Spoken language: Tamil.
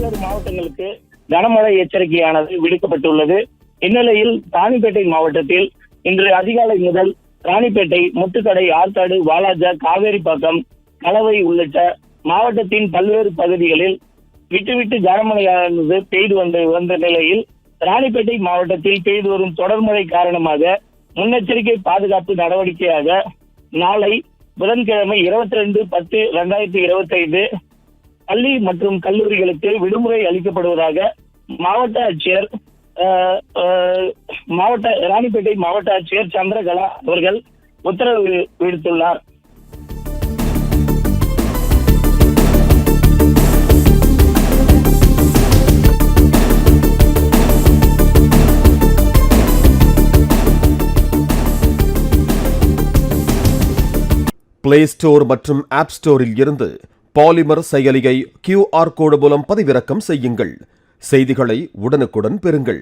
பல்வேறு மாவட்டங்களுக்கு கனமழை எச்சரிக்கையானது விடுக்கப்பட்டுள்ளது. இந்நிலையில் ராணிப்பேட்டை மாவட்டத்தில் இன்று அதிகாலை முதல் ராணிப்பேட்டை, முட்டுக்கடை, ஆற்காடு, வாலாஜா, காவேரிப்பாக்கம், கலவை உள்ளிட்ட மாவட்டத்தின் பல்வேறு பகுதிகளில் விட்டுவிட்டு கனமழையானது பெய்து வந்த நிலையில் ராணிப்பேட்டை மாவட்டத்தில் பெய்து வரும் தொடர் மழை காரணமாக முன்னெச்சரிக்கை பாதுகாப்பு நடவடிக்கையாக நாளை புதன்கிழமை 22/10/2025 பள்ளி மற்றும் கல்லூரிகளுக்கு விடுமுறை அளிக்கப்படுவதாக ராணிப்பேட்டை மாவட்ட ஆட்சியர் சந்திரகலா அவர்கள் உத்தரவு விடுத்துள்ளார். பிளே ஸ்டோர் மற்றும் ஆப் ஸ்டோரில் இருந்து பாலிமர் செயலியை QR கோடு மூலம் பதிவிறக்கம் செய்யுங்கள். செய்திகளை உடனுக்குடன் பெறுங்கள்.